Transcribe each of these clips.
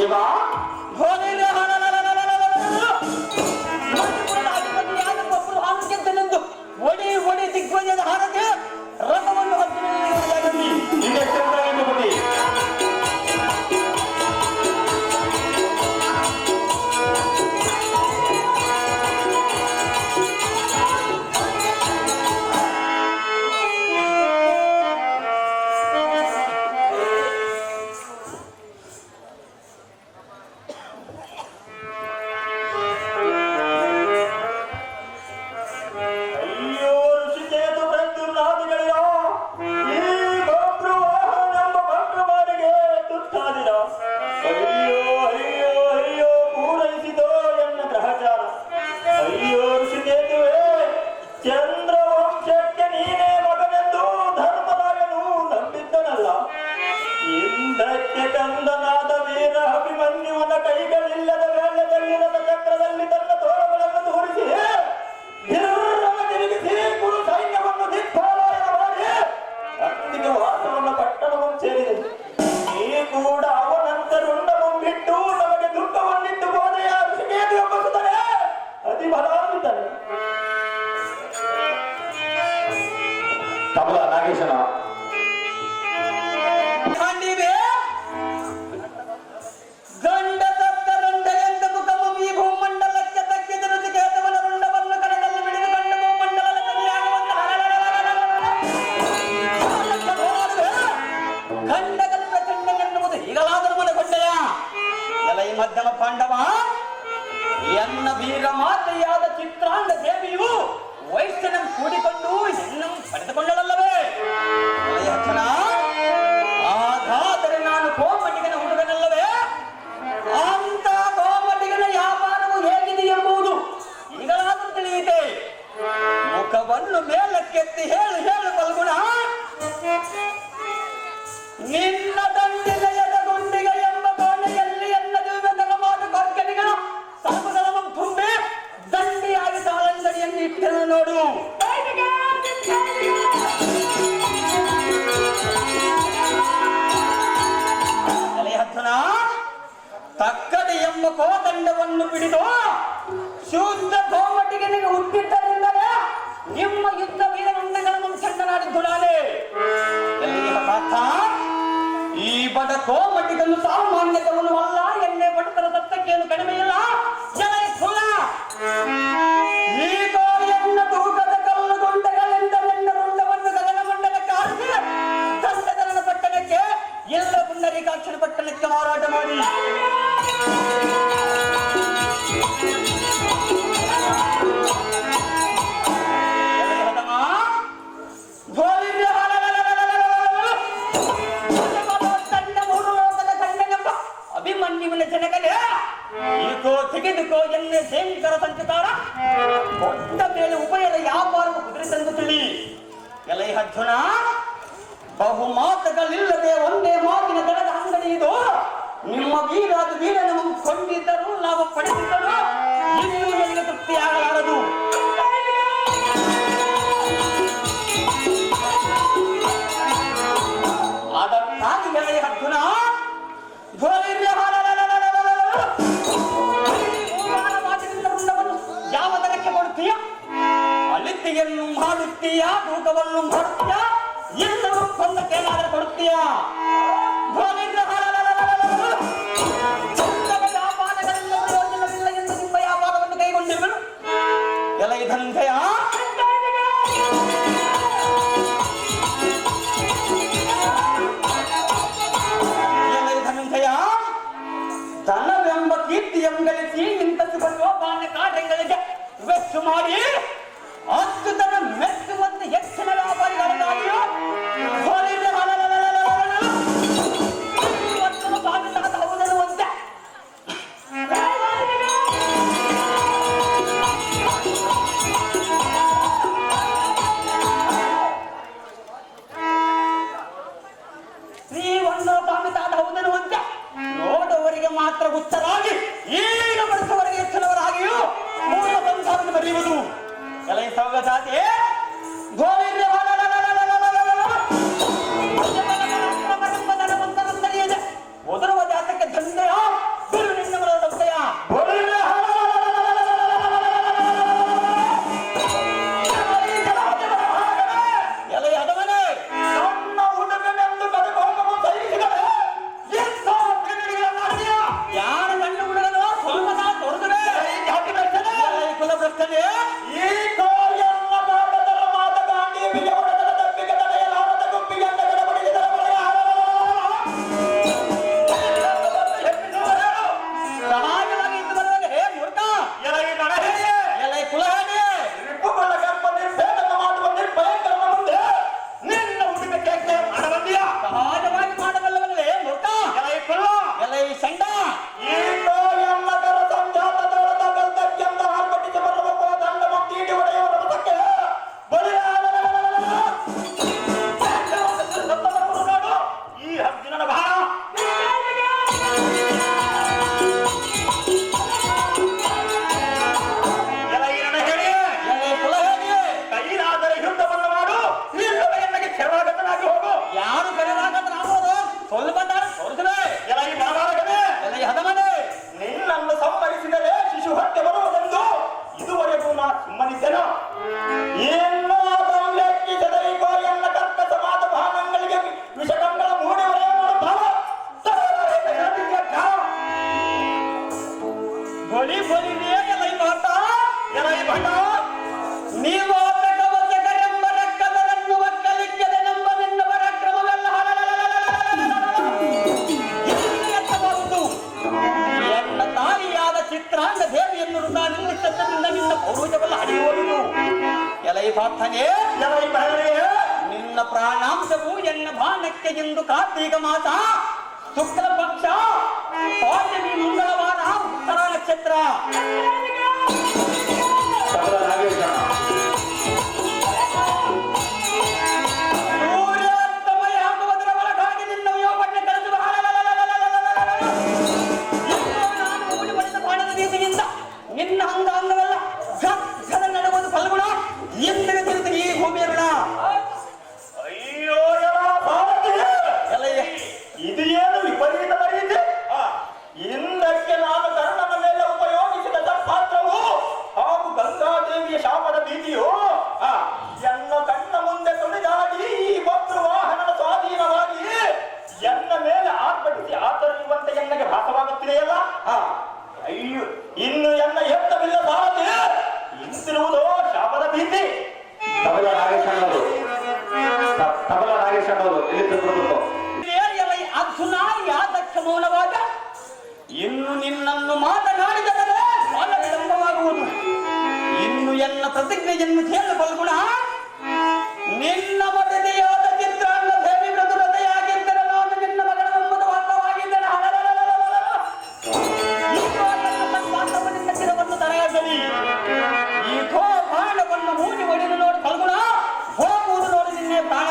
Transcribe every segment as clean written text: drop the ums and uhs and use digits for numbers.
ಇವ ಒಡಿ ಒಡಿ ದಿಗ್ಗಜದ ಹಾರಕ್ಕೆ ರಥವನ್ನು ನಿನ್ನೆ ಕಂದನಾದ ವೀರ ಅಭಿಮನ್ಯುವನ ಕೈಗಳಿಲ್ಲದ ವೇಳದಲ್ಲಿರದ ಚಕ್ರದಲ್ಲಿ ತನ್ನ ತೋಳಗಳನ್ನು ತೋರಿಸಿ ತಿರುಗಿಸಿ ಕುರು ಸೈನ್ಯವನ್ನು ದಿಗ್ಭಾಲನ ಮಾಡಿ ಅಂತಿಮ ವಾಸವನ್ನ ಪಟ್ಟಣವನ್ನು ಸೇರಿದೆ. ನೀ ಕೂಡ ಅವನಂತರುಂಡವನ್ನು ಬಿಟ್ಟು ನಮಗೆ ದುಃಖವನ್ನಿಟ್ಟು ಹೋದೆಯ ಋಷಿಕೇತು ಎಂಬುತ್ತಾನೆ ಅತಿ ಬಲಾನ್ವಿತನೆ. ಕಮಲ ನಾಗೇಶನ ಗಂಡ ಸತ್ತ ರಂಡ ಎಂದ ಮುಖಮು ಈ ಭೂಮಂಡಲಕ್ಕೆ ತಗ್ಗಿದ ಋಷಿಕೇತವನ ರುಂಡವನ್ನು ಕಣದಲ್ಲಿ ಬಿಡಿದು ಗಂಡ ಭೂಮಂಡಲದ ಖಂಡಗಲ್ಲ ಖಂಡಗನ್ನುವುದು ಈಗಲಾದರೂ ಮನಗೊಂಡೆಯ ಎಲ ಈ ಮಧ್ಯಮ ಪಾಂಡವ ಎನ್ನ ವೀರ ಮಾತೆಯಾದ ಚಿತ್ರಾಂಗ ದೇವಿಯು ವೈಶ್ಯನಂ ಕೂಡಿಕೊಂಡು ಹೆಣ್ಣಂ ಪಡೆದುಕೊಂಡಳಲ್ಲವೇ ಅಚ್ಚನ ಹಾಗಾದರೆ ನಾನು ಕೋಮಟಿಗನ ಹುಡುಗನಲ್ಲವೇ? ಅಂತ ಕೋಮಟಿಗನ ವ್ಯಾಪಾರವು ಹೇಗಿದೆ ಎಂಬುದು ಈಗಲಾದರೂ ತಿಳಿಯಿತೆ. ಮುಖವನ್ನು ಮೇಲಕ್ಕೆತ್ತಿ ಹೇಳು ಹೇಳು ಫಲ್ಗುಣ, ನಿನ್ನ ದಂಡಿಲೆಯದ ಗುಂಡಿಗ ಎಂಬ ಕೋಣೆಯಲ್ಲಿ ಎನ್ನ ದಿವ್ಯದರ ಮಾತು ಕೊರ್ಕನಿಗಳ ಸರ್ವಗಳನ್ನು ತುಂಬಿ ದಂಡಿಯಾಗಿ ತಾಳಂಗಡಿಯನ್ನು ಇಟ್ಟರು ನೋಡು. ತಕ್ಕಡಿ ಎಂಬ ಕೋದಂಡವನ್ನು ಬಿಡಿದು ಶುದ್ಧ ಕೋಮಟಿಗನಿಗೆ ಹುಟ್ಟಿದ್ದರಿಂದಲೇ ನಿಮ್ಮ ಯುದ್ಧ ವೀರಗಂಡಗಳನ್ನು ಚಂಡನಾಡಿದ್ದು ನಾನೇ. ಈ ಬಡ ಕೋಮಟಿಗನು ಸಾಮಾನ್ಯದವನು ಅಲ್ಲ, ಎಣ್ಣೆ ಬಡತರ ತತ್ತಕ್ಕೇನು ಕಡಿಮೆ ಇಲ್ಲ. ಈಗ ಎನ್ನ ತೂಕದ ಕಲ್ಲುಗುಂಡಗಳಿಂದ ಎನ್ನ ರುಂಡವನ್ನು ಗಗನಮಂಡಲಕ್ಕೆ ಆರಿಸಿ ದಂಡಧರನ ಪಟ್ಟಣಕ್ಕೆ ಎಲ್ಲ ಪುಂಡರೀಕಾಕ್ಷರ ಪಟ್ಟಣಕ್ಕೆ ಮಾರಾಟ ಮಾಡಿ ಅಭಿಮನ್ಯುವಿನ ಜನಕನೇ ಈಕೋ ತೆಗೆದುಕೋ ಎನ್ನೆ ಸೇವಿಕರ ಸಂಚಿತಾರ ಕೊಟ್ಟ ಮೇಲೆ ಉಭಯದ ವ್ಯಾಪಾರವು ಕುದುರೆ ತಂದು ತಿಳಿ. ಎಲೈ ಅರ್ಜುನ, ಬಹು ಮಾತುಗಳಿಲ್ಲದೆ ಒಂದೇ ಮಾತಿನ ದರದ ಅಂಗಡಿ ಇದು. ನಿಮ್ಮ ವೀರಾದ ವೀರನ ಕೊಂಡಿದ್ದರು ನಾವು ಪಡೆದಿದ್ದರು ಇನ್ನೂ ಎಲ್ಲಿ ತೃಪ್ತಿಯಾಗಲಾರದು. ಅದಕ್ಕಾಗಿ ಎಲೈ ಅರ್ಜುನ, ಯಾವ ದರಕ್ಕೆ ಕೊಡುತ್ತೀಯ? ಅಳಿತಿಯನ್ನು ಮಾಡುತ್ತೀಯ, ತೂಕವನ್ನು ಮಾಡುತ್ತೀಯ, ಎಲ್ಲರೂ ಕೊಂದಕ್ಕೇನಾದರೂ ಕೊಡುತ್ತೀಯ? ವ್ಯಾಪಾರಗಳಿಂದ ಪ್ರಯೋಜನವಿಲ್ಲ ಎಂದು ನಿಮ್ಮ ವ್ಯಾಪಾರವನ್ನು ಕೈಗೊಂಡಿರುವರು. ಎಲೈ ಧಂಧೆಯ ಧನವೆಂಬ ಕೀರ್ತಿಯಂಗಳಿಸಿ ಇಂಥ ಶುಭಶೋಭಾನ ಕಾರ್ಯಗಳಿಗೆ ವೆಚ್ಚ ಮಾಡಿ ಅದ್ಭುತನ ಮೆಚ್ಚುವಂತೆ ಹೆಚ್ಚಿನ ವ್ಯಾಪಾರಿಗಳಿಗಾಗಿಯೂ ಹೌದನ್ನುವಂತೆ ಶ್ರೀವನ್ನು ಸಾಮಿತಾದ ಹೌದನ್ನುವಂತೆ ನೋಡುವವರಿಗೆ ಮಾತ್ರ ಗುಪ್ತರಾಗಿ ಈಗ ಬಡಿಸುವವರಿಗೆ ಹೆಚ್ಚಿನವರಾಗಿಯೂ ಮೂಲ ಸಂಸಾರವನ್ನು ಬರೆಯುವುದು. ಎಲೈ ಸೌಗತಾತಿ ಒದರುವ ಜಾತಕ್ಕೆ ದಂಡೆಯ ಬಲಿ ಎಲೈ ಮಾತ ಎಲೈ ಭಟ ನೀವು ಕವಚಕರೆಂಬ ರಕ್ಕದರನ್ನು ಒಕ್ಕಲಿಕ್ಕದೆನೆಂಬ ನಿನ್ನ ಪರಾಕ್ರಮವೆಲ್ಲ ಎತ್ತಬಹುದು. ಎನ್ನ ತಾಯಿಯಾದ ಚಿತ್ರಾಂಗ ದೇವಿಯನ್ನು ವೃತ ನಿಲ್ಲಿಸದಿಂದ ನಿನ್ನ ಪೌರುಷವೆಲ್ಲ ಅಡಿಯೋದು. ಎಲೈ ಪಾರ್ಥನೆ ಎಲೈ ಮಹನೀಯ ನಿನ್ನ ಪ್ರಾಣಾಂಶವು ಎನ್ನ ಬಾಣಕ್ಕೆ ಎಂದು ಕಾರ್ತೀಕ ಮಾಸ ಶುಕ್ಲ ಪಕ್ಷ ಪೌರ್ಣಮಿ ಮಂಗಳವಾರ ಉತ್ತರ ನಕ್ಷತ್ರ. ಸೂರ್ಯಾಸ್ತಮಯವಾಗುವುದರ ಒಳಗಾಗಿ ನಿನ್ನ ಯೋಗವನ್ನು ಕಳೆದು ನಾನು ಊಡಿ ಬಡಿದ ಬಾಣದ ರೀತಿಯಿಂದ ನಿನ್ನ ಅಂಗವೆಲ್ಲ ಗದ್ದಲ ನಡುವುದು ಫಲ್ಗುಣ ಎಂದಿನ ತಿರುಗಿ ಈ ಭೂಮಿಯ ಋಣ. ಅಯ್ಯೋ ಇದು ಏನು ವಿಪರೀತ ನಡೆಯಿದೆ. ಹಿಂದಕ್ಕೆ ನಾನು ಕರ್ಣನ ಮೇಲೆ ಉಪಯೋಗಿಸಿದ ಪಾತ್ರವು ಹಾಗೂ ಗಂಗಾದೇವಿಯ ಶಾಪದ ಭೀತಿಯು ಎನ್ನ ಕಣ್ಣ ಮುಂದೆ ತುಳಿದಾಡಿ ಈ ಭಕ್ತೃ ವಾಹನದ ಸ್ವಾಧೀನವಾಗಿ ಎನ್ನ ಮೇಲೆ ಆರ್ಭಟಿಸಿ ಆತರಿಯುವಂತೆ ಎನ್ನಗೆ ಭಾಸವಾಗುತ್ತಿದೆಯಲ್ಲ. ಅಯ್ಯೋ ಇನ್ನು ಎನ್ನ ಎತ್ತವಿಲ್ಲ ಸಾರದೆ ಇಂತಿರುವುದೋ ಶಾಪದ ಭೀತಿ. ತಬಲ ನಾಗೇಶಣ್ಣವರು ಯಾದಕ್ಷ ಮೌನವಾದ ಇನ್ನು ನಿನ್ನನ್ನು ಮಾತನಾಡಿದರೆ ಬಹಳ ವಿಳಂಬವಾಗುವುದು. ಇನ್ನು ಎನ್ನ ಪ್ರತಿಜ್ಞೆಯನ್ನು ಕೇಳು ಫಲ್ಗುಣ. ನಿನ್ನ ಮದುವೆಯಾದ ಚಿತ್ರಾಂಗ ದೇವಿ ಮೃದುರತೆಯಾಗಿದ್ದರೆ ನಾನು ನಿನ್ನ ಮಗನೆಂಬುದು ವಾಸ್ತವಾಗಿದ್ದರೆ ನಿನ್ನ ಚಿರವನ್ನು ತರಯಾಸಲಿ. ಈ ಖೋ ಬಾಣವನ್ನು ಮೂಡಿ ಒಡೆದು ನೋಡಿ ಫಲ್ಗುಣ ಹೋಗುವುದು ನೋಡಿ ನಿನ್ನೆ ಪ್ರಾಣ.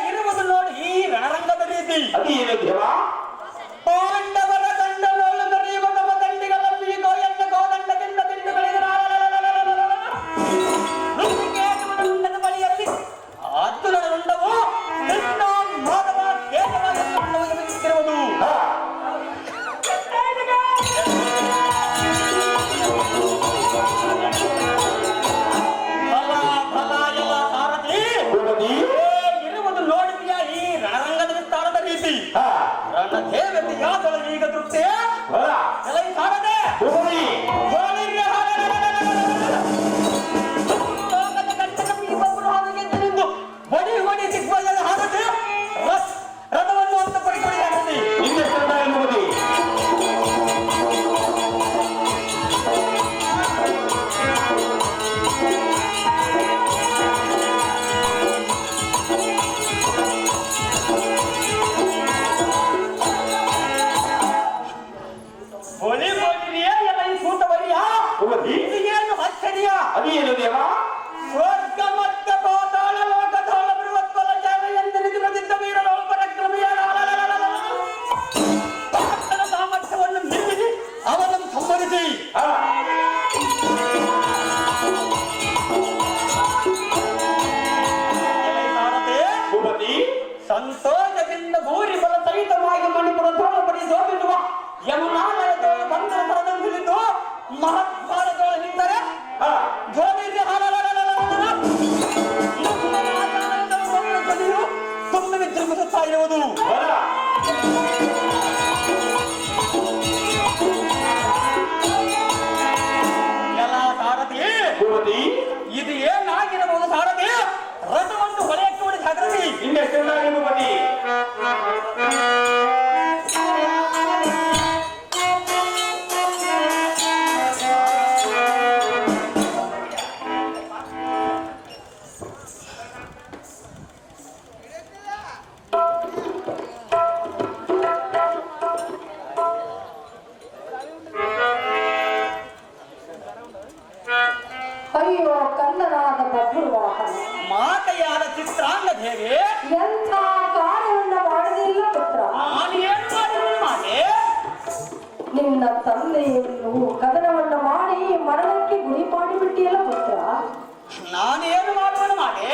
ಇರುವುದು ನೋಡಿ ಈ ರಣರಂಗದ ರೀತಿ. ಪಾಂಡವರ ದಂಡನೋಳು ಬರೆಯುವ ನಮ್ಮ ದಂಡಿಗಳಲ್ಲಿ ಗೋಯಣ್ಣ ಗೋದಂಡದಿಂದ ದಿಂಡುಗಳಿದ ಬಳಿಯಲ್ಲಿ ಅರ್ಜುನನ ರುಂಡವು ಕೃಷ್ಣ ಮಾಧವ ಕೇಶವ ಎನ್ನುತ್ತಿರುವುದು. ಇರುವುದು ನೋಡಿದೆಯಾ ಈ ರಣರಂಗದ ವಿಸ್ತಾರದ ರೀತಿ. ನನ್ನ ದೇವತೆಯಾದಳು ಈಗ ತೃಪ್ತಿ ಎಲೈ ಸಾರದೆ ಲೋಕದ ಕಂಟಕ ಇಬ್ಬರು ಹಾಗೆ ತಿಳಿದು ಬಡಿ ಹೊಡಿ ದಿಗ್ಬಯದ ಹಾರದೆ ರಥವನ್ನು ಅಂತ ಪಡಿಕೊಳ್ಳಿ. ಏನು ಆಶ್ಚರ್ಯ ಅದೇನು ದೇವ ಸ್ವರ್ಗ ಮತ್ತು ಪಾತಾಳ ಲೋಕದೋಳ ಬೃಹತ್ಫಲ ಜಾಗ ಎಂದು ನಿಧಿಮದಿದ್ದ ವೀರನೋಳ ಪರಾಕ್ರಮಿಯಾದ ಭಕ್ತನ ಸಾಮರ್ಥ್ಯವನ್ನು ನಿಲ್ಲಿಸಿ ಅವನನ್ನು ಸಂಹರಿಸಿ ಸಂತೋಷದಿಂದ ಭೂರಿ ಬಲ ಸಹಿತವಾಗಿ ಮಣಿಪುರ ಧೋಳಪಡಿ ಸೋಬಿಸುವ ಯಮುನಾಲಯದೋಳು ಬಂಧನ ಪರದಂತಿದ್ದು ಮಹತ್ಮಾನದೋಳು ನಿಂತರೆ ಸುಮ್ಮನೆ ವಿಜೃಂಭಿಸುತ್ತಾ ಇರುವುದು. ಎಲ್ಲ ಸಾರಥಿ ಇದು ಏನಾಗಿರಬಹುದು ಸಾರಥಿ? ರಥವನ್ನು ಹೊಳೆಯಕ್ಕೆ ಹೊಡೆದು ಜಾಗೃತಿ ಇನ್ನೆಷ್ಟು ಅಯ್ಯೋ ಕಂದನಾದ ಬಬ್ರುವಾಹನ, ಮಾತೆಯಾದ ಚಿತ್ರಾಂಗ ದೇವಿ, ಎಂಥ ಕಾರ್ಯವನ್ನು ಮಾಡಲಿಲ್ಲ ಪುತ್ರ. ನಾನೇನು ಮಾಡಿದ್ರು ಮಾತೆ? ನಿನ್ನ ತಂದೆಯನ್ನು ಕದನವನ್ನು ಮಾಡಿ ಮರಣಕ್ಕೆ ಗುರಿ ಮಾಡಿಬಿಟ್ಟಿಯಲ್ಲ ಪುತ್ರ. ನಾನೇನು ಮಾಡುವನು ಮಾತೆ?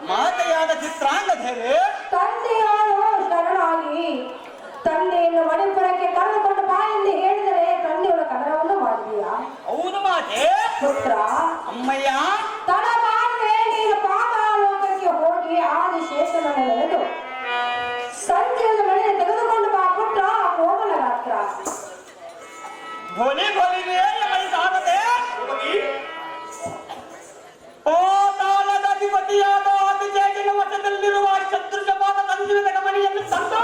ಮಾತೆಯಾದ ಚಿತ್ರಾಂಗ ದೇವಿ, ತಂದೆಯಾರು ಶರಣಾಗಿ ತಂದೆಯನ್ನು ಮಣಿಪುರಕ್ಕೆ ಕರೆದುಕೊಂಡು ಬಾ ಎಂದು ಹೇಳಿದರೆ ತಂದೆಯವರ ಕದನವನ್ನು ಮಾಡಿದೀಯಾ? ಹೌದು ಮಾತೆ. ಪುತ್ರ, ಅಮ್ಮಯ್ಯ, ತಡ ಮಾಡಿದ್ರೆ ನೀನು ಪಾತಾಳೋಕಕ್ಕೆ ಹೋಗಿ ಆದಿಶೇಷನನ್ನು ನೆನೆದು ಸಂಜೆಯ ಮನೆ ತೆಗೆದುಕೊಂಡು ಬಾ ಪುತ್ರ. ಕೋಮಲ ಗಾತ್ರ ಭೋಲಿ ಭೋಲಿಗೆ ಸಾರದೆ ಪಾತಾಳದ ಅಧಿಪತಿಯಾದ ಆದಿಶೇಷನ ವಶದಲ್ಲಿರುವ ಶತ್ರುಜಪಾದ ಸಂಜೀವಿತ ಮಣಿಯನ್ನು ತಂದು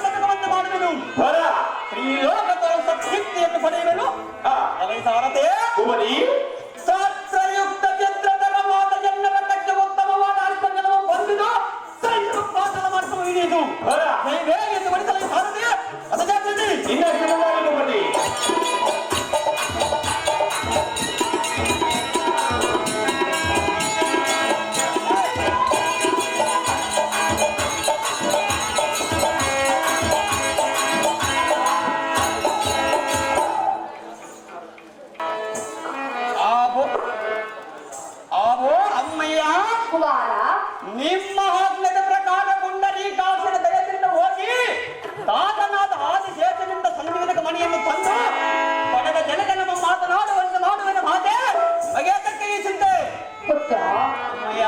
ಪದಕವನ್ನು ಮಾಡುವೆನು. ತ್ರಿಲೋಕದ ಸತ್ಶಕ್ತಿಯನ್ನು ಪಡೆಯುವೆನು. ಸಾರದೆ ಶಾಸ್ತ್ರಯುಕ್ತ ಚಿತ್ರದರ ಮಾತ ಜನರ ತಕ್ಕ ಉತ್ತಮವಾದ ಅರ್ಥಗಳನ್ನು ಬಂದಿದ್ದು ಸೈನ್ಯ ಪಾಠದ ಮಟ್ಟವು ಹಿಡಿಯುವುದು ಎಂದು ಬಡಿಸಲು ಸಾರದೆ ಅದ ಜಾತಿ ಅಮ್ಮಯ್ಯ, ಕುಮಾರ, ನಿಮ್ಮ ಆಜ್ಞೆಯ ಪ್ರಕಾರ ಪುಂಡರೀಕಾಸುರ ದಯದಿಂದ ಹೋಗಿ ತಾತನಾದ ಆದಿಶೇಷನಿಂದ ಸಂಜೀವಿತ ಮಣಿಯನ್ನು ತಂದು ಪಡೆದ ಜನಗಣಮ ಮಾತನಾಡುವಂತೆ ಮಾಡುವೆನು ಮಾತೆ. ಬಗೆಯತಕ್ಕೆ ಈ ಚಿಂತೆ. ಪುತ್ರ, ಅಮ್ಮಯ್ಯ,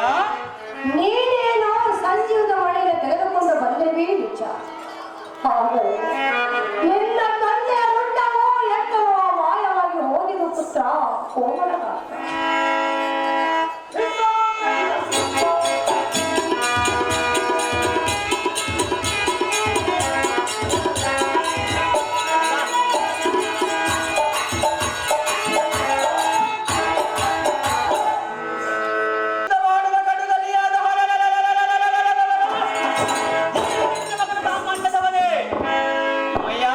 ನೀನೇನೋ ಸಂಜೀವದ ಮನೆಯನ್ನು ತೆಗೆದುಕೊಂಡು ಬಂದಿರುವೆ ನಿಜ. ಆದರೆ ನಿನ್ನ ತಂದೆಯ ರುಂಡವೋ ಎತ್ತವೋ ಮಾಯವಾಗಿ ಹೋಗಿದ್ದು ಪುತ್ರ. ಕೋಮಲ ಗಾತ್ರ ಅಯ್ಯ,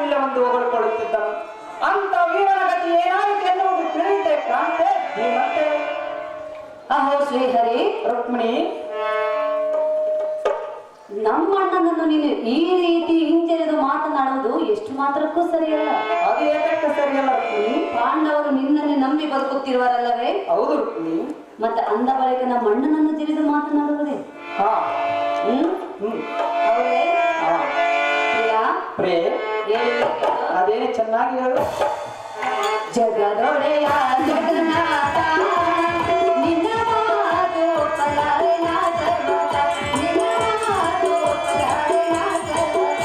ಇಲ್ಲವೆಂದು ಹೊಗಳಿಕೊಳ್ಳುತ್ತಿದ್ದನು. ಅಂತ ವೀರನ ಗತಿ ಏನಾಯಿತು ಎನ್ನುವುದು ತಿಳಿಯುತ್ತೆ ಕಾಂತೆ ಧೀಮಂತೆ. ಅಹೋ ಶ್ರೀಹರಿ, ರುಕ್ಮಿಣಿ, ನಮ್ಮಣ್ಣನನ್ನು ನೀನು ಈ ರೀತಿ ಹಿಂಜರಿದು ಮಾತನಾಡುವುದು ಎಷ್ಟು ಮಾತ್ರಕ್ಕೂ ಸರಿಯಲ್ಲ. ಅದು ಏಕಕ್ಕೆ ಸರಿಯಲ್ಲ ರುಕ್ಮಿಣಿ. ಪಾಂಡವರು ನಿನ್ನನ್ನೇ ನಂಬಿ ಬದುಕುತ್ತಿರುವರಲ್ಲವೇ? ಹೌದು ರುಕ್ಮಿಣಿ. ಮತ್ತೆ ಅಂದ ಬಳಿಕ ನಮ್ಮ ಅಣ್ಣನನ್ನು ಜರಿದು ಮಾತನಾಡುವುದೇ? ಹಾ, ಹೌದೇ? ಹಾ. ಪ್ರಿಯಾ, ಪ್ರೇ, ಹೇಳು. ಅದೇನೇ ಚೆನ್ನಾಗಿ ಹೇಳು. ಜಗದೊಡೆಯ ಜಗನ್ನಾಥ ನಿನ್ನ ಮಾತು ಪಲಾರೆ ನಾ ಸರ್ವದ, ನಿನ್ನ ಮಾತು ಪಲಾರೆ ನಾ ಸರ್ವದ.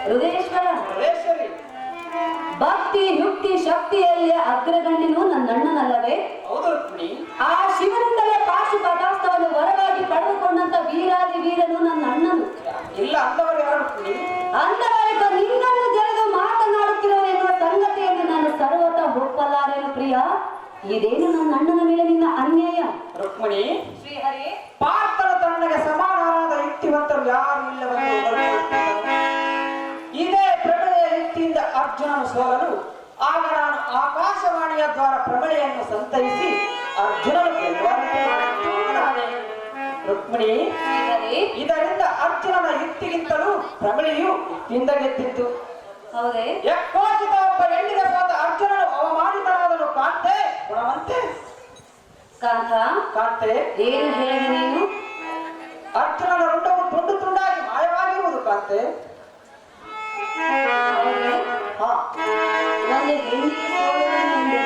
ಹೃದಯೇಶ್ವರ, ಭಕ್ತಿ ಯುಕ್ತಿ ಶಕ್ತಿಯಲ್ಲಿ ಅಗ್ರಗಣ್ಯನು ನನ್ನಣ್ಣನಲ್ಲವೇ? ಹೌದು ರುಕ್ಮಿಣಿ. ಆ ಶಿವನಿಂದಲೇ ಪಾಶುಪದಾಸ್ತ್ರವನ್ನು ವರವಾಗಿ ಪಡೆದುಕೊಂಡಂತ ವೀರಾದಿ ವೀರನು ನನ್ನ ಅಣ್ಣನು. ಇಲ್ಲ ಅಂದವರು ಯಾರು ರುಕ್ಮಿಣಿ? ಅಂದವರೆಗ ನಿನ್ನನ್ನು ಜರೆದು ಮಾತನಾಡುತ್ತಿರುವ ಎನ್ನುವ ಸಂಗತಿಯನ್ನು ನಾನು ಸರ್ವತ ಒಪ್ಪಲಾರೆನು ಪ್ರಿಯ. ಇದೇನು ನನ್ನ ಅಣ್ಣನ ಮೇಲೆ ನಿನ್ನ ಅನ್ಯಾಯ. ರುಕ್ಮಿಣಿ, ಶ್ರೀಹರಿ, ಪಾರ್ಥನ ತಣ್ಣಗೆ ಸಮಾನವಾದ ಯುಕ್ತಿವಂತರು ಯಾರು ಇಲ್ಲವೆಂದು ಹೊಗಳಿಕೊಳ್ಳುತ್ತಿದ್ದನು. ಇದೇ ಪ್ರಬಳೆಯ ಯುಕ್ತಿಯಿಂದ ಅರ್ಜುನನು ಸೋಲಲು ಆಗ ನಾನು ಆಕಾಶವಾಣಿಯ ದ್ವಾರ ಪ್ರಬಳೆಯನ್ನು ಸಂತೈಸಿ ಅರ್ಜುನನು ಗೆಲ್ಲುವಂತೆ ಮಾಡಿದ್ದೇನೆ. ರುಕ್ಮಿಣಿ, ಶ್ರೀಹರಿ, ಇದರಿಂದ ಅರ್ಜುನನ ಯುಕ್ತಿಗಿಂತಲೂ ಪ್ರಬಳೆಯು ಯುಕ್ತಿಯಿಂದ ಗೆದ್ದಿತ್ತು. ಹೌದೇ? ಯಕ್ಷೋಚಿತ ಒಬ್ಬ ಹೆಣ್ಣಿಗೆ ಸೋತ ಅರ್ಜುನನು ಅವಮಾನಿತನಾದನು. ಕಾಂತೆ ಗುಣವಂತೆ. ಕಾಂತ, ಕಾಂತೆ, ಏನು ಹೇಳಿ ನೀನು? ಅರ್ಜುನನ ರುಂಡವು ತುಂಡು ತುಂಡಾಗಿ ಮಾಯವಾಗಿರುವುದು ಕಾಂತೆ. ಹೌದೇ? ಹಾ, ಒಂದು ಹೆಣ್ಣಿಗೆ ಸೋಲುವನೆಂದು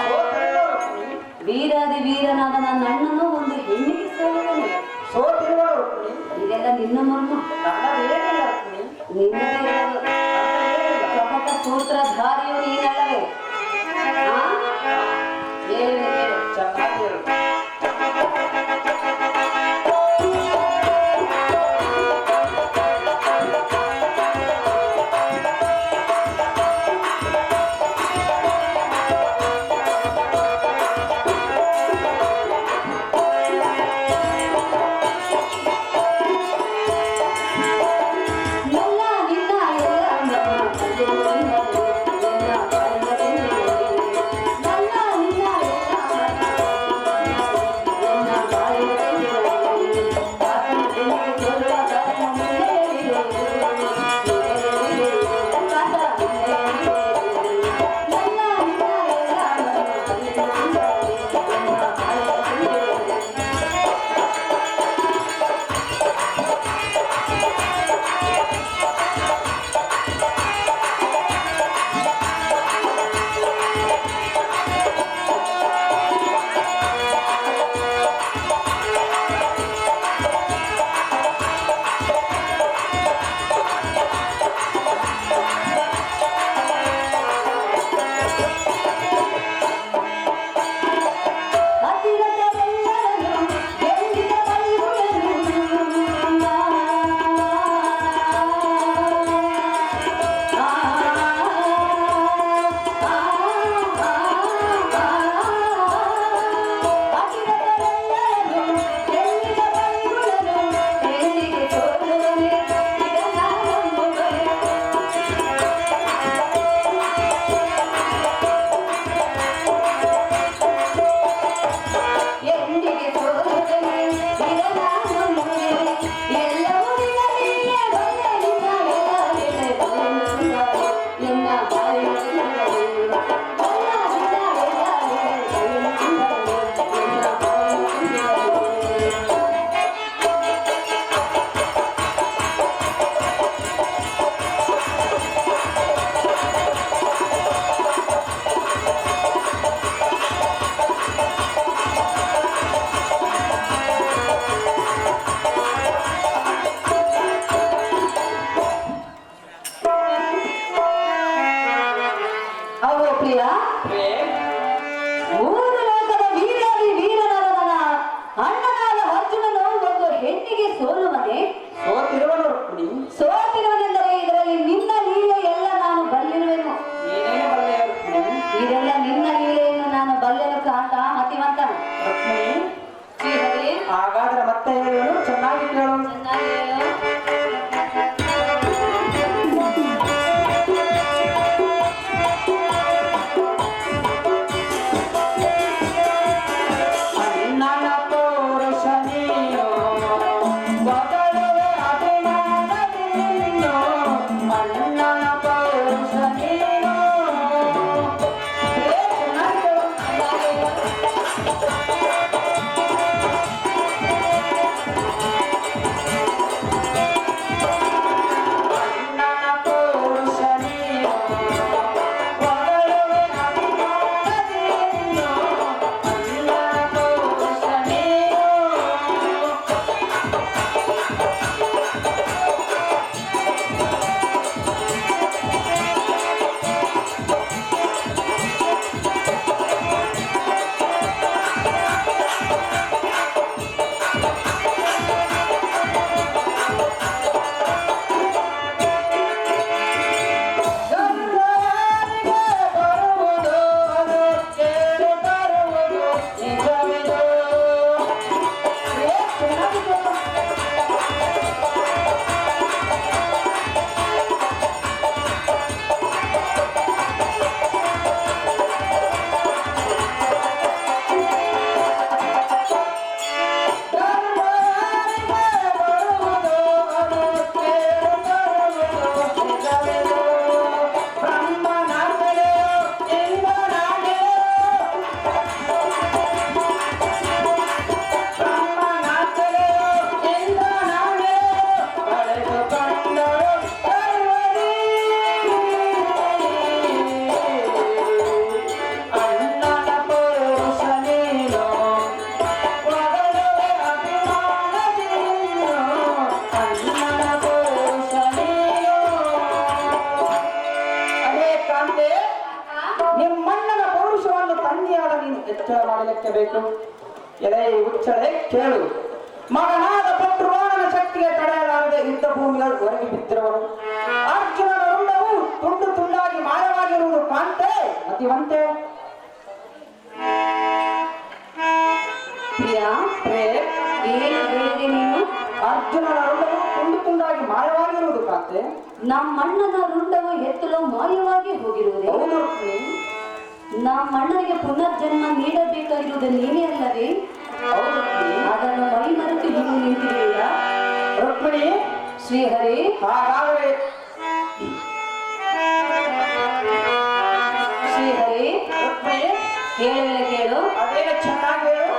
ಸೋತಿರುವ ರುಕ್ಮಿಣಿ. ವೀರಾದಿ ವೀರನಾದ ನನ್ನ ಅಣ್ಣನು ಒಂದು ಹೆಣ್ಣಿಗೆ ಸೋಲುವನು. ಸೋತಿರುವ ರುಕ್ಮಿಣಿ. ಇದೆಲ್ಲ ನಿನ್ನ ಮರ್ಮ, ನನ್ನದೇನಿಲ್ಲ ರುಕ್ಮಿಣಿ. ನಿನ್ನದೇ ಇರಲು. ನನ್ನದೇನಿಲ್ಲ. ಕಪಟ ಸೂತ್ರಧಾರಿಯು ನೀನಲ್ಲವೇ? ಆ? ಹೇಳು, ಹೇಳು. ಚೆನ್ನಾಗಿ ಹೇಳು. ಎಲ್ಲ ನಿನ್ನ ಎಲ್ಲ ಮರ್ಮ, ಎಲ್ಲ ಶ್ರೀಹರಿ ಹಾಗಾದ್ರೆ ಮತ್ತೆ ಹೇಳು, ಚೆನ್ನಾಗಿ ಕೇಳು. ಚೆನ್ನಾಗಿ ಹೇಳು. ಅಣ್ಣನ ಪೌರುಷ ನೀನು ಬದಲುವೆ ಅಭಿಮಾನ ನೀನು. ಅಣ್ಣನ ಪೌರುಷ ನೀನು. ಚೆನ್ನಾಗಿ ಕೇಳು. ಅಣ್ಣನ ಪೌರುಷ ನೀನು ಬದಲುವೆ ಅಭಿಮಾನ ನೀನು. ಅಣ್ಣನ ಪೌರುಷ ನೀನು. ಗಂಗಾರಿಗೆ ಬರುವುದು ಅದು ಕೇಳಿ ಬರುವುದು ನಿಜವಿದು. ಚೆನ್ನಾಗಿ ಕೇಳು. ಗಂಗಾರಿಗೆ ಬರುವುದು ಅದು ಕೇಳಿ ಬರುವುದು ನಿಜವಿದು. ಬ್ರಹ್ಮನಾಗಲೆಯೋ ಇಂದ್ರನಾಗಲೆಯೋ ಬ್ರಹ್ಮನಾಗಲೆಯೋ ಇಂದ್ರನಾಗಲೆಯೋ ಕಳೆದುಕೊಂಡರು ಸರ್ವರೀ. ಅಣ್ಣನ ಪೌರುಷ ನೀನು ಬದಲುವೆ ಅಭಿಮಾನ ನೀನು. ಅಣ್ಣನ ಪೌರುಷ ನೀನು. ಅದೇ ಕಾಂತೆ, ನಿಮ್ಮಣ್ಣನ ಪೌರುಷವನ್ನು ತಂದೆಯಾದ ನೀನು ಎಚ್ಚರ ಮಾಡಲಿಕ್ಕೆ ಬೇಕು. ಎಲೆ ಉಚ್ಚಳೆ ಕೇಳು. ಮಗನಾದ ಪಟ್ರುವಾಣನ ಶಕ್ತಿಗೆ ತಡೆಯಲಾರದೆ ಯುದ್ಧ ಭೂಮಿಗಳು ಹೊರಗೆ ಬಿದ್ದಿರುವನು. ಅರ್ಜುನನ ರುಂಡವು ತುಂಡು ತುಂಡಾಗಿ ಮಾಯವಾಗಿರುವುದು ಕಾಂತೆ ಮತಿವಂತೆ. ಪ್ರಿಯಾ ಏನು ಹೇಳಿದೆ ನೀನು? ಅರ್ಜುನನ ರುಂಡವು ತುಂಡು ತುಂಡಾಗಿ ಮಾಯವಾಗಿರುವುದು ಕಾಂತೆ. ನಮ್ಮಣ್ಣನ ರುಂಡವು ಎತ್ತಲು ಮಾಯವಾಗಿ ಹೋಗಿರುವುದೇ? ಹೌದು. ನಮ್ಮಣ್ಣನಿಗೆ ಪುನರ್ಜನ್ಮ ನೀಡಬೇಕಾಗಿರುವುದು ನೀನೇ ಅಲ್ಲವೇ? ಹೌದು. ಅದನ್ನು ಮೈಮರೆತು ನೀವು ನಿಂತಿರುವಿರಾ? ರುಕ್ಮಿಣಿ, ಶ್ರೀಹರಿ ಹಾಗಾದರೆ ಶ್ರೀಹರಿ ರುಕ್ಮಿಣಿ ಹೇಳುವೆ ಕೇಳು. ಅದೇನು ಚೆನ್ನಾಗಿ ಹೇಳು.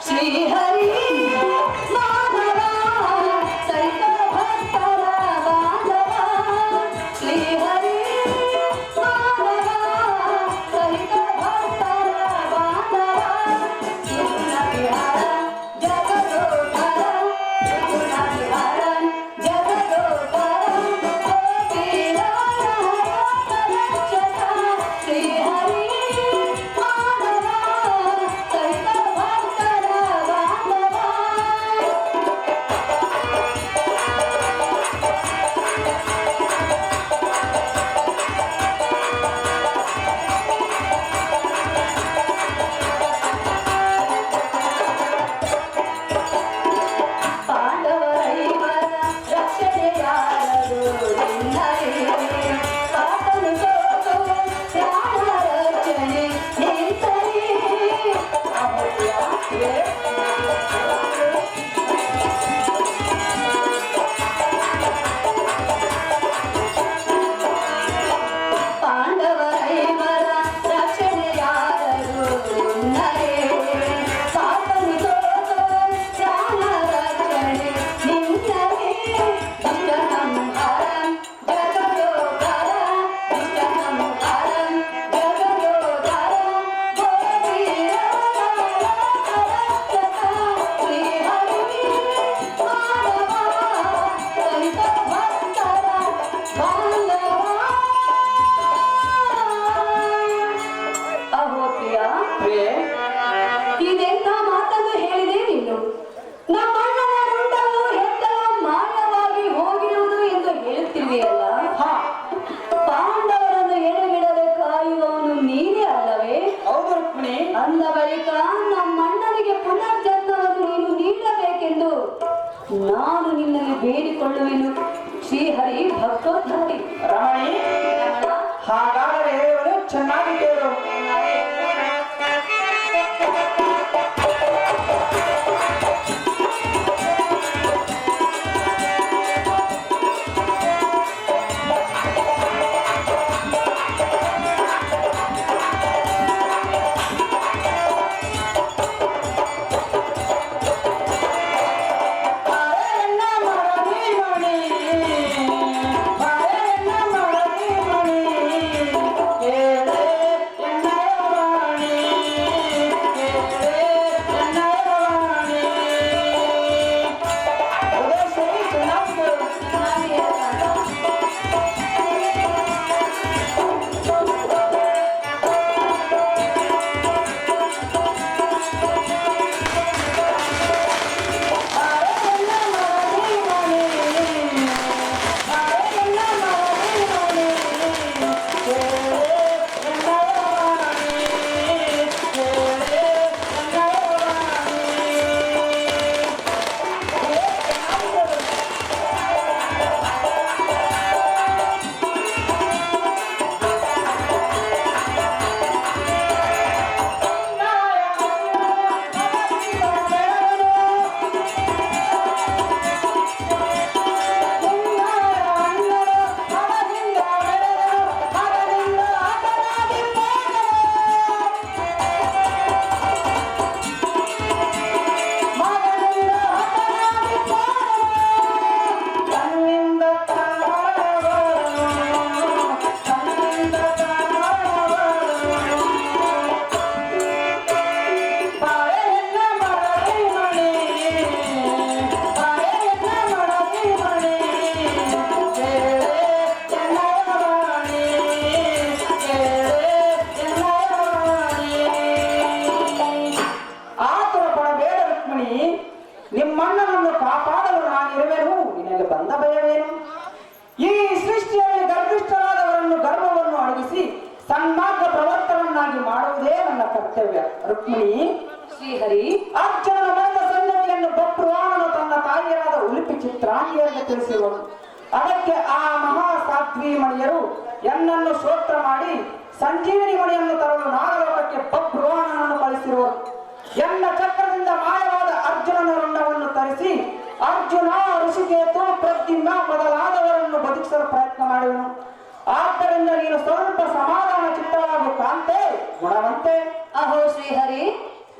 ಶ್ರೀಹರಿ ಮಾಧವ ಸೈತ ಭಕ್ತರ ಬಾಂಧವ. ಶ್ರೀಹರಿ ಮಾಧವ ಸೈತ ಭಕ್ತರ ಬಾಂಧವ. ಸುಗುಣ ವಿಹಾರ ಜಗದೋಧರ ಸುಗುಣ ವಿಹಾರ ಜಗದೋಧರ ಕೋಟಿಲಾರ ರಕ್ಷಕ. ಶ್ರೀಹರಿ ನಮ್ಮಣ್ಣನಿಗೆ ಪುನರ್ಜನ್ಮವನ್ನು ನೀನು ನೀಡಬೇಕೆಂದು ನಾನು ನಿನ್ನಲ್ಲಿ ಬೇಡಿಕೊಳ್ಳುವೆನು. ಶ್ರೀಹರಿ ಭಕ್ತೋದ್ಧಾರಿ. ರಮಣಿ, ಹಾಗಾದರೆ ಹೇಳುವನು ಚೆನ್ನಾಗಿ ಕೇಳು. ನಿಮ್ಮಣ್ಣನನ್ನು ಕಾಪಾಡಲು ನಾನಿರುವೆನು, ನಿನಗೆ ಬಂದ ಭಯವೇನು? ಈ ಸೃಷ್ಟಿಯಲ್ಲಿ ಗರ್ಭಿಷ್ಠರಾದವರನ್ನು ಗರ್ಭವನ್ನು ಅಡಗಿಸಿ ಸನ್ಮಾರ್ಗ ಪ್ರವರ್ತನನ್ನಾಗಿ ಮಾಡುವುದೇ ನನ್ನ ಕರ್ತವ್ಯ. ರುಕ್ಮಿಣಿ, ಶ್ರೀಹರಿ, ಅರ್ಜುನನ ಬಂದ ಸಂಗತಿಯನ್ನು ಬಬ್ರುವಾಹನನು ತನ್ನ ತಾಯಿಯರಾದ ಉಲಿಪಿ ಚಿತ್ರಾಂಗಿಯರಿಗೆ ತಿಳಿಸಿರುವನು. ಅದಕ್ಕೆ ಆ ಮಹಾಸಾಧ್ವಿ ಮಣಿಯರು ಎನ್ನನ್ನು ಸ್ತೋತ್ರ ಮಾಡಿ ಸಂಜೀವಿನಿ ಮಣಿಯನ್ನು ತರಲು ನಾಗಲೋಕಕ್ಕೆ ಬಬ್ರುವಾಹನನನ್ನು ಕಳಿಸಿರುವರು. ಎನ್ನ ಚಕ್ರದಿಂದ ಮಾಯವಾದ ಅರ್ಜುನನ ರುಂಡವನ್ನು ತರಿಸಿ ಅರ್ಜುನ, ಋಷಿಕೇತು, ಪ್ರದ್ಯುಮ್ನ ಮೊದಲಾದವರನ್ನು ಬದುಕಿಸಲು ಪ್ರಯತ್ನ ಮಾಡುವನು. ಆದ್ದರಿಂದ ನೀನು ಸ್ವಲ್ಪ ಸಮಾಧಾನ ಚಿತ್ತವಾಗು ಕಾಂತೆ, ಗುಣವಂತೆ. ಅಹೋ ಶ್ರೀಹರಿ,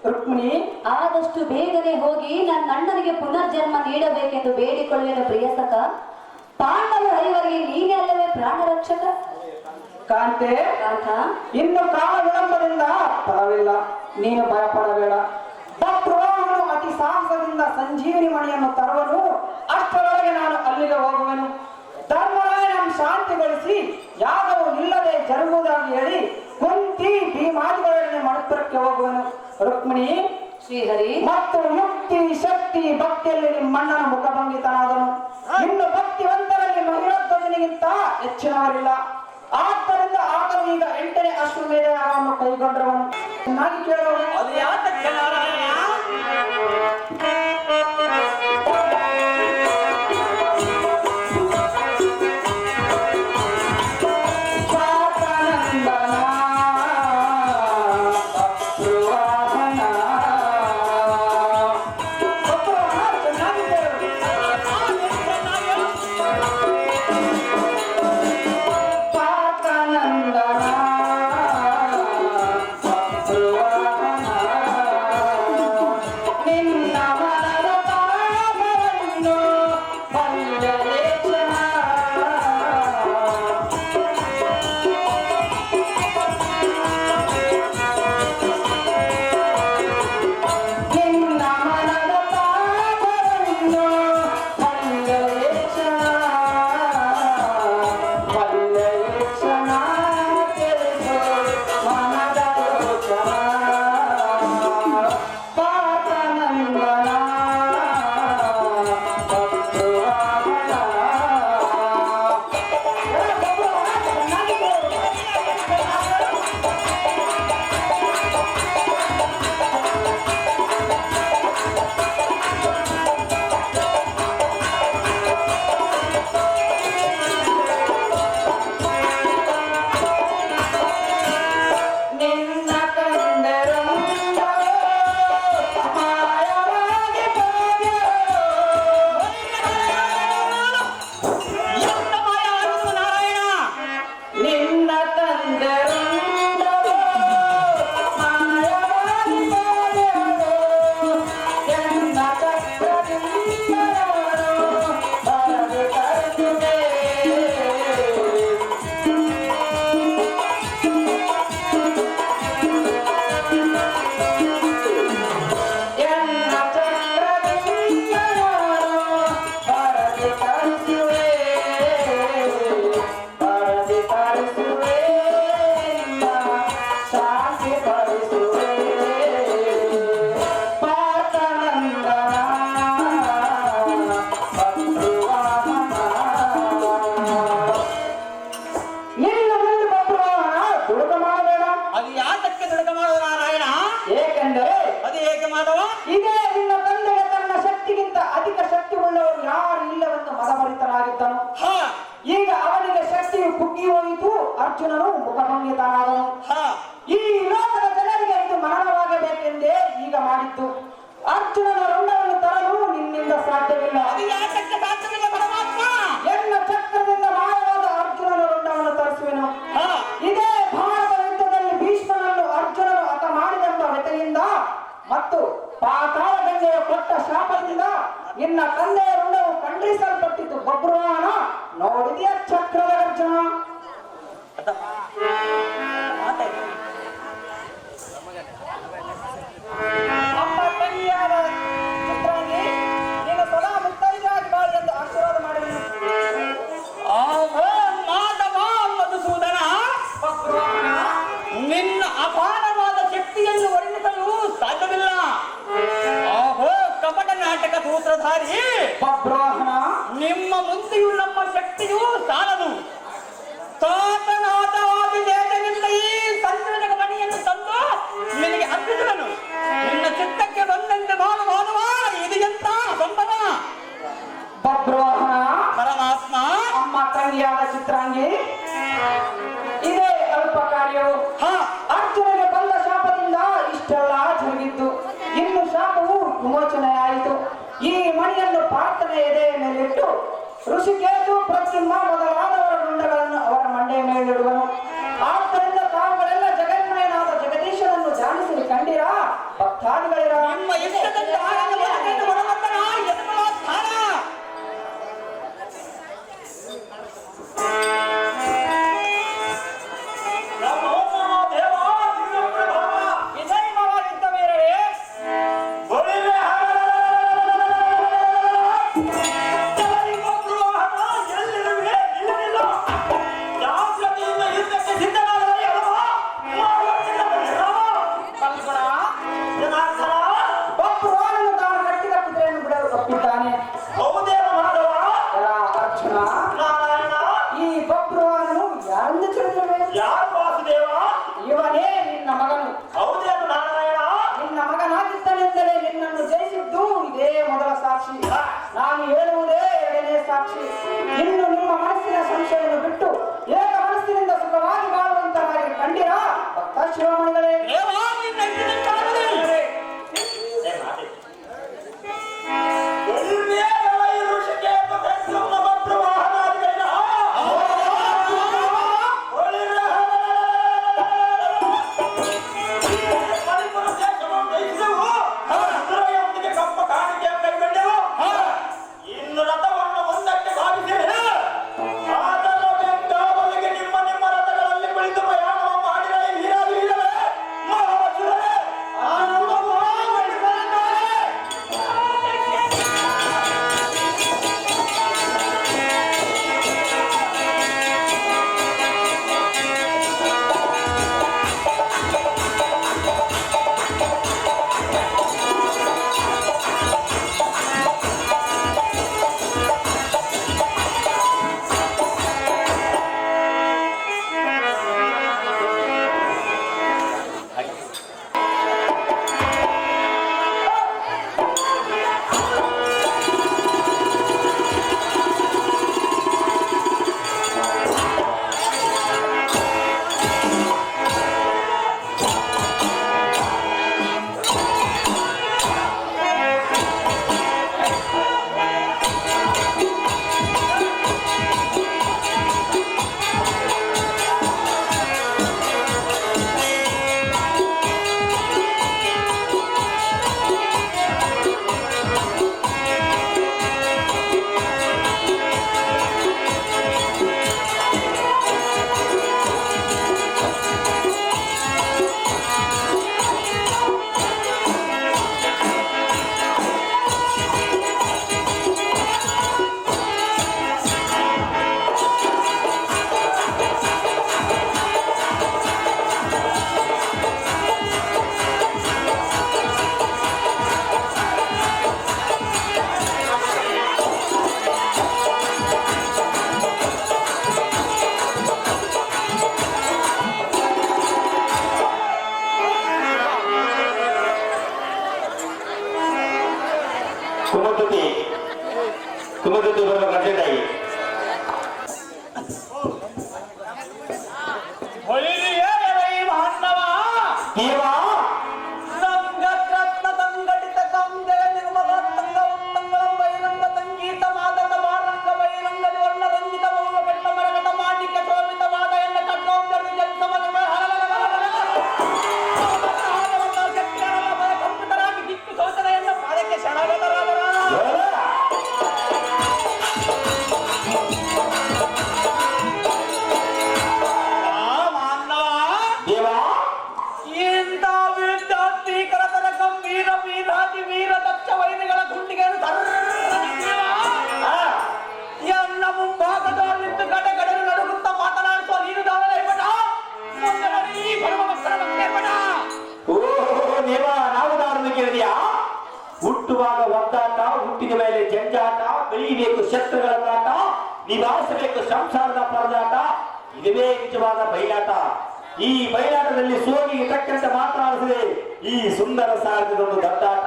ರುಕ್ಮಿಣಿ, ಆದಷ್ಟು ಬೇಗನೆ ಹೋಗಿ ನನ್ನ ಅಣ್ಣನಿಗೆ ಪುನರ್ಜನ್ಮ ನೀಡಬೇಕೆಂದು ಬೇಡಿಕೊಳ್ಳುವೆನು ಪ್ರಿಯಸಕ. ಪಾಂಡವರ ಐವರಿಗೆ ನೀನೇ ಅಲ್ಲವೇ ಪ್ರಾಣ ರಕ್ಷಕ? ಕಾಂತೆ, ಕಾಂತ, ಇನ್ನು ಕಾಲ ವಿಳಂಬದಿಂದ ಫಲವಿಲ್ಲ, ನೀನು ಭಯಪಡಬೇಡ. ಬಬ್ರುವಾಹನನು ಅತಿ ಸಾಹಸದಿಂದ ಸಂಜೀವಿನಿ ಮಣಿಯನ್ನು ತರುವನು. ಅಷ್ಟರೊಳಗೆ ನಾನು ಅಲ್ಲಿಗೆ ಹೋಗುವೆನು. ಧರ್ಮರಾಯನ ಶಾಂತಿಗೊಳಿಸಿ ಯಾಗವು ಇಲ್ಲದೆ ಜರುಗುವುದಾಗಿ ಹೇಳಿ ಕುಂತಿ ಭೀಮಾದಿಗಳೊಡನೆ ಮಣುಪುರಕ್ಕೆ ಹೋಗುವನು. ರುಕ್ಮಿಣಿ, ಶ್ರೀಹರಿ, ಮತ್ತು ಯುಕ್ತಿ, ಶಕ್ತಿ, ಭಕ್ತಿಯಲ್ಲಿ ನಿಮ್ಮಣ್ಣನ ಮುಖಭಂಗಿತನಾದನು. ಇನ್ನು ಭಕ್ತಿವಂತರಲ್ಲಿ ಮಹಿಳೋದ್ವಜನಿಗಿಂತ ಹೆಚ್ಚಿನವರಿಲ್ಲ. ಆದ್ದರಿಂದ ಆತನು ಈಗ 8ನೇ ಅಶ್ವಮೇಧ ಯಾಗವನ್ನು ಕೈಗೊಂಡರವನು. ಚೆನ್ನಾಗಿ ಕೇಳೋಣ. ಅದು ಯಾತಕ್ಕೆ ನಾರಾಯಣ? ಪಾಪನಂದನ ಇದೇ ನಿನ್ನ ತಂದೆಗೆ ತನ್ನ ಶಕ್ತಿಗಿಂತ ಅಧಿಕ ಶಕ್ತಿ ಉಳ್ಳವರು ಯಾರು ಇಲ್ಲವೆಂದು ಮದಭರಿತನಾಗಿದ್ದನು. ಹಾ ಈಗ ಅವನಿಗೆ ಶಕ್ತಿಯು ಕುಗ್ಗಿ ಹೋಯಿತು. ಅರ್ಜುನನು ಮುಖಭಂಗಿತನಾದನು. ಹಾ ಈ ಲೋಕದ ಜನರಿಗೆ ಇದು ಮರಣವಾಗಬೇಕೆಂದೇ ಈಗ ಮಾಡಿದ್ದು. ಅರ್ಜುನನ ರುಂಡವನ್ನು ತರಲು ನಿನ್ನಿಂದ ಸಾಧ್ಯವಿಲ್ಲ. ಅದು ಯಾತಕ್ಕೆ ಸಾಧ್ಯವಿಲ್ಲ ಪರಮಾತ್ಮ? ಎನ್ನ ಚಕ್ರದಿಂದ ಮಾಯವಾದ ಅರ್ಜುನನ ರುಂಡವನ್ನು ತರಿಸುವೆನು. ಹಾ ಇದೇ ಭಾರತ ಯುದ್ಧದಲ್ಲಿ ಭೀಷ್ಮನನ್ನು ಅರ್ಜುನನು ಹತ ಮಾಡಿದೆಂಬ ವ್ಯತೆಯಿಂದ ಮತ್ತು ಪಾತಾಳ ಗಂಗೆಯ ಕೊಟ್ಟ ಶಾಪದಿಂದ ನಿನ್ನ ತಂದೆಯ ರುಂಡವು ಖಂಡಿಸಲ್ಪಟ್ಟಿತು. ಬಬ್ರುವಾಹನ ನೋಡಿದೆಯ ಚಕ್ರದ ಅರ್ಜುನ. ಅಮ್ಮ ತಂಗಿಯಾದ ಚಿತ್ರಾಂಗಿ ನೀನು ಸದಾ ಮುತ್ತೈದೆಯಾಗಿ ಬಾಳಿ ಎಂದು ಆಶೀರ್ವಾದ ಮಾಡುವೆನು. ಆಹೋ ಮಾಧವ ಮಧುಸೂದನ, ಬಬ್ರುವಾಹನ ನಿನ್ನ ಅಪಾರವಾದ ಶಕ್ತಿಯನ್ನು ವರ್ಣಿಸಲು ಸಾಧ್ಯವಿಲ್ಲ. ಆಹೋ ಕಪಟ ನಾಟಕ ಸೂತ್ರಧಾರಿ, ಬಬ್ರುವಾಹನ ನಿಮ್ಮ ಮುಂದೆಯೂ ನಮ್ಮ ಶಕ್ತಿಯೂ ಸಾಲದು. ತಾತನಾದ ಆದಿದೇವನಿಂದ ಈ ಸಂಜೀವನ ಮಣಿಯನ್ನು ತಂದು ನಿನಗೆ ಅರ್ಪಿಸಿದನು. ನಿನ್ನ ಚಿತ್ತಕ್ಕೆ ಬಂದಂತೆ ಮಾನವ ಇದು ಎಂತ ಸಂಭವ. ಬಬ್ರುವಾಹನ ಪರಮಾತ್ಮ, ಅಮ್ಮ ತಂಗಿಯಾದ ಚಿತ್ರಾಂಗಿ ಇದೇ ಅಲ್ಪ ಕಾರ್ಯವು. ಹಾ ಅರ್ಜುನಗೆ ಬಂದ ಶಾಪದಿಂದ ಇಷ್ಟೆಲ್ಲ ಜರುಗಿದ್ದು. ಇನ್ನು ಶಾಪವು ವಿಮೋಚನೆಯಾಯಿತು. ಈ ಮಣಿಯನ್ನು ಪ್ರಾರ್ಥನೆ ಎದೆಯ ಮೇಲಿಟ್ಟು ಋಷಿಕೇತು ಪ್ರತಿಮ ಮೊದಲಾದವರ ರುಂಡಗಳನ್ನು ಅವರ ಮಂಡೆಯ ಮೇಲಿಡುವನು. ಆದ್ದರಿಂದ ತಾವುಗಳೆಲ್ಲ ಜಗನ್ಮಯನಾದ ಜಗದೀಶನನ್ನು ಧ್ಯಾನಿಸಿ ಕಂಡಿರಾ ಭಕ್ತಾದಿಗಳಿರ. ನಿಮ್ಮ ಇಷ್ಟದಂತೆ ಆಗಲು ಬರಬೇಕು ಭಗವಂತನ ಎದುರುಗಳ ಸ್ಥಾನ. ನಮೋ ದೇವ ದಿವ್ಯಪ್ರಭಾವ. ವಿಜಯಮವಾಗಿದ್ದ ಮೇರೆಯೇ ಬಳಿರೆ ಎಲ್ಲಿರುವೆ ಇಲ್ಲದಿಲ್ಲ. ಜಾಗ್ರತೆಯಿಂದ ಯುದ್ಧಕ್ಕೆ ಸಿದ್ಧನಾದರೆ ಅಲ್ವಾ? ಮಾಡುವುದಿಲ್ಲ ಕಲ್ಪನ ಜನಾರ್ದನ. ಬಬ್ರುವಾಹನನು ತಾನು ಕಟ್ಟಿದ ಕುದುರೆಯನ್ನು ಬಿಡಲು ತಪ್ಪಿದ್ದಾನೆ. ಹೌದೇನ ಮಾಧವ? ಎಲ್ಲ ಅರ್ಜುನ ನಾರಾಯಣ. ಈ ಬಬ್ರುವಾಹನನು ಯಾರೆಂದು ತಿಳಿದಿರುವೆ? ಯಾರು ವಾಸುದೇವ? ಇವನೇ ನಿನ್ನ ಮಗನು. ಹೌದೇನು ನಾರಾಯಣ? ನಿನ್ನ ಮಗನಾಗಿದ್ದನೆಂದರೆ ನಿನ್ನನ್ನು ಜಯಿಸಿದ್ದು ಇದೇ ಮೊದಲ ಸಾಕ್ಷಿ. ನಾನು ಹೇಳುವುದೇ ಎರಡನೇ ಸಾಕ್ಷಿ. ಇನ್ನು ನಿಮ್ಮ ಮನಸ್ಸಿನ ಸಂಶಯವನ್ನು ಬಿಟ್ಟು ಏಕ ಮನಸ್ಸಿನಿಂದ ಸುಖವಾಗಿ ಬಾಳುವಂತರಾಗಿ ಕಂಡಿರಾ ಭಕ್ತ ಶಿವಮಣಿಗಳೇ. ದೇವಾ, ನಿನ್ನ ಇಷ್ಟದಂತಾಗಲಿ. ಇನ್ನು ರಥವನ್ನು ಮುಂದಕ್ಕೆ ಸಾಗಿಸಿ ಕುಮತುತಿ ಕುಮತುತಿ ಬರುವ ಗಜೆದಾಯಿ ದೇವ ಸಂಗರತ್ನ ಸಂಘಟಿತ ಕಂದೆಯ ನಿರ್ಮಲ ತಂಗ ಉತ್ತಂಗಂ ಬೈರಂಗ ಸಂಗೀತ ಮಾದಕ ಮಾರಂಗ ಬೈರಂಗದ ವರ್ಣ ರಂಜಿತ ಬಹು ಬೆಟ್ಟ ಮರಗತ ಮಾಣಿಕ್ಯ ಶೋಭಿತವಾದ ಎನ್ನ ಕಟ್ಟೋಂಗರು ಜಂತಮನ ಕಂಪಿತರಾಗಿ ದಿಕ್ಕು ಸೋತನ ಎನ್ನ ಪಾದಕ್ಕೆ ಶರಣಾಗತರಾದರ ದೇವ ಇಂಥ ವಿದ್ಯಾರ್ಥಿಕರತರ ಗಂಭೀರ ವೀರಾತಿ ವೀರ ದಕ್ಷ ವೈರಿಗಳ ಗುಂಡಿಗೆಯನ್ನು ಎನ್ನ ಮುಂಭಾಗದಲ್ಲಿದ್ದು ಗಡಗಡಲು ನಡುಗುತ್ತಾ ಮಾತನಾಡಿಸುವ ನೀನು ದಾವಲ ಇಬ್ಬಟ ಮುಂದೆ ನಡಿ ಈ ಬರುವ ಮಕ್ಕಳ ಮಕ್ಕಳ ಇಬ್ಬಟ ಓ ದೇವ ನಾವು ದಾರನ್ನು ಕೇಳಿದೆಯಾ ಹುಟ್ಟುವಾಗ ಒದ್ದಾಟ ಹುಟ್ಟಿದ ಮೇಲೆ ಜಂಜಾಟ ಬೆಳೆಯಬೇಕು ಶತ್ರುಗಳ ಕಾಟ ನಿವಾರಿಸಬೇಕು ಸಂಸಾರದ ಪರದಾಟ ಇದುವೇ ನಿಜವಾದ ಬಯಲಾಟ ಈ ಬಯಲಾಟದಲ್ಲಿ ಸೋಗಿಗೆ ತಕ್ಕಂತೆ ಮಾತನಾಡಿಸಿದೆ ಈ ಸುಂದರ ಸಾರಥಿದೊಂದು ದೊಡ್ಡಾಟ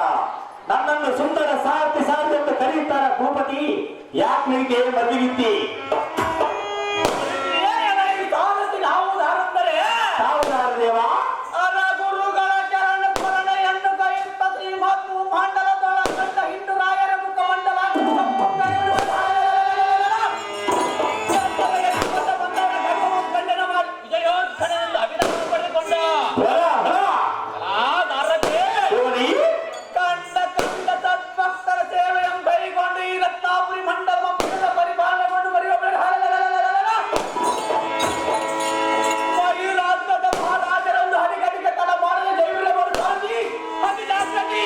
ನನ್ನನ್ನು ಸುಂದರ ಸಾರಥಿ ಎಂದು ಕರೆಯುತ್ತಾರೆ ಭೂಪತಿ ಯಾಕೆ ನಿನಗೆ ಮದ್ದಿಗಿತ್ತಿ ನಾವು ದಾರಂದರೆ ತಾವುದಾರ ದೇವ ಅರ ಗುರುಗಳ ಚರಣ ಸ್ಮರಣೆಯನ್ನು ಕೈಯುತ್ತ ಶ್ರೀಮತ್ ಮಂಡಲದೊಳ ಕಂಡ ಹಿಂದೂ ರಾಯರ ಮುಖ ಮಂಡಲ ಖಂಡನ ಮಾಡಿ ವಿಜಯೋತ್ಸವದಿಂದ ಅಭಿನಂದನೆ ಪಡೆದುಕೊಂಡ ಧೋನಿ ಕಂಡ ಕಂಡ ಸದ್ಭಕ್ತರ ಸೇವೆಯನ್ನು ಕೈಗೊಂಡು ಈ ರತ್ನಾಪುರಿ ಮಂಡಲ ಪರಿಪಾಲನೆಗೊಂಡು ಬರೆಯಬೇಡ ಮಯೂರಾತ್ಮಕ ಮಹಾರಾಜರನ್ನು ಹರಿಗಡಿಗೆ ತಡ ಮಾಡಲು ಜೈವಿರಬಹುದು ಸ್ವಾಮಿ ಅಭಿಲಾಷಿ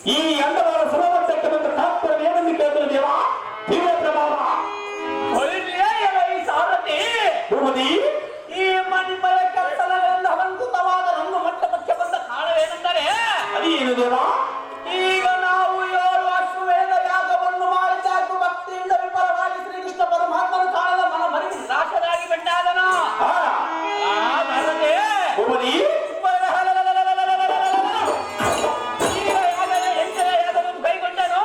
ಈ ಅಂಡವಾರ ಸಮವರ್ತಕ್ಕೆ ಬಂದ ತಾತ್ಪರ್ಯ ಏನೆಂದು ಕೇಳಿದ್ರು ದೇವ ದಿವ್ಯ ಪ್ರಭಾವ ಈ ಸಾರಥಿ ಭೂಪತಿ ಈ ಮಣಿಮಯ ಕರ್ತನಗಳಿಂದ ಅಲಂಕೃತವಾದ ರಂಗು ಮಂಟಪಕ್ಕೆ ಬಂದ ಕಾರಣವೇನೆಂದರೆ ಅದೇನು ದೇವ ಈಗ ನಾವು 7 ಅಶ್ವಮೇಧ ಯಾಗವನ್ನು ಮಾಡಿದಾಗ ಭಕ್ತಿಯಿಂದ ವಿಫಲವಾಗಿ ಶ್ರೀಕೃಷ್ಣ ಪರಮಾತ್ಮನ ಕಾಣದ ಮನ ಮರಿ ನಿರಾಶರಾಗಿ ಬೆಂಡಾದನ ಭೂಪತಿ ಕೈಗೊಂಡನು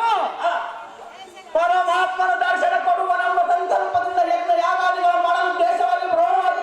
ಪರಮಾತ್ಮನ ದರ್ಶನ ಕೊಡುವ ನಮ್ಮ ಸಂಕಲ್ಪದಿಂದ ಯಜ್ಞ ಯಾಗಾದಿಗಳು ಮಾಡಲು ದೇಶವಾಗಿ ಪ್ರಮಾಣವಾಗಿ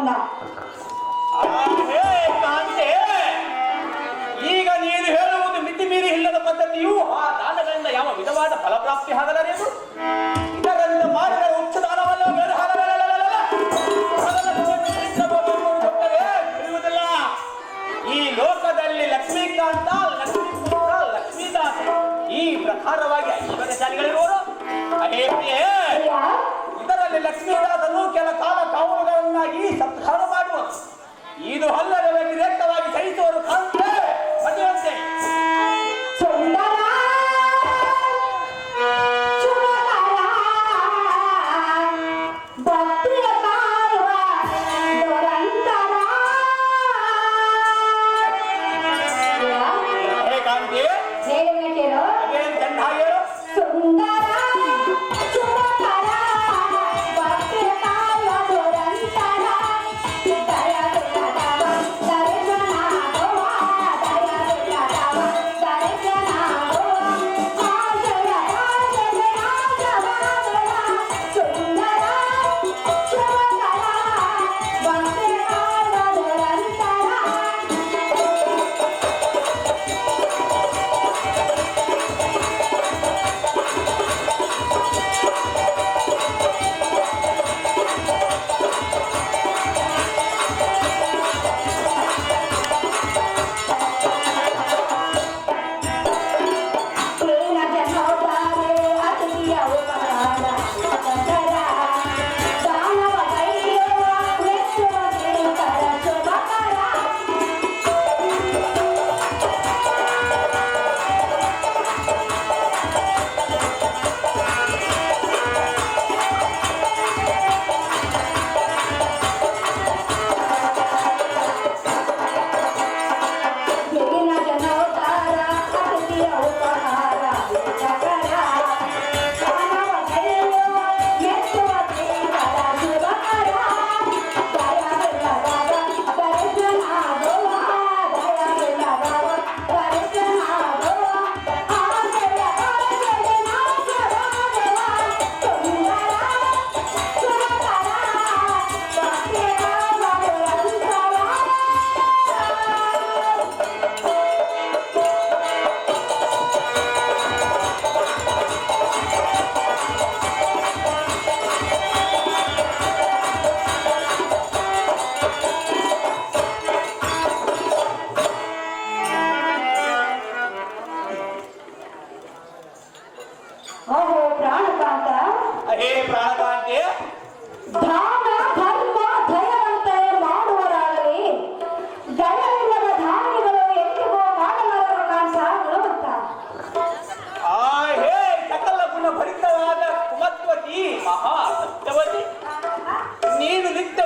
ಅಲ್ಲ. ಹೇ ಕಾಂತೆ, ಈಗ ನೀನು ಹೇಳುವುದು ಮಿತಿ ಮೀರಿ ಇಲ್ಲದ ಪದ್ಧತಿಯು ಆ ದಾನಗಳಿಂದ ಯಾವ ವಿಧವಾದ ಫಲಪ್ರಾಪ್ತಿ ಆಗಲಾರೆಂದು ಇದರಿಂದ ಮಾಡಿದ ಉಚ್ಚ ದಾನವಲ್ಲ ತಿಳಿಯುವುದಿಲ್ಲ. ಈ ಲೋಕದಲ್ಲಿ ಲಕ್ಷ್ಮೀಕಾಂತ, ಲಕ್ಷ್ಮೀಪುತ್ರ, ಲಕ್ಷ್ಮೀದಾಸ ಈ ಪ್ರಕಾರವಾಗಿ ಐಶ್ವರ್ಯಶಾಲಿಗಳಿರುವರು. ಅದೇ ಇದರಲ್ಲಿ ಲಕ್ಷ್ಮೀದಾಸನು ಕೆಲ ಕಾಲ ಕಾವಲುಗಳನ್ನಾಗಿ ಸತ್ಕಾರ ಮಾಡುವರು. ಇದು ಅಲ್ಲದೆ ವ್ಯತಿರೇಕ್ತವಾಗಿ ಸಹಿಸುವರು. ಕಾಂತೆ ಮದುವಂತೆ ನೀನು ನಿತ್ಯ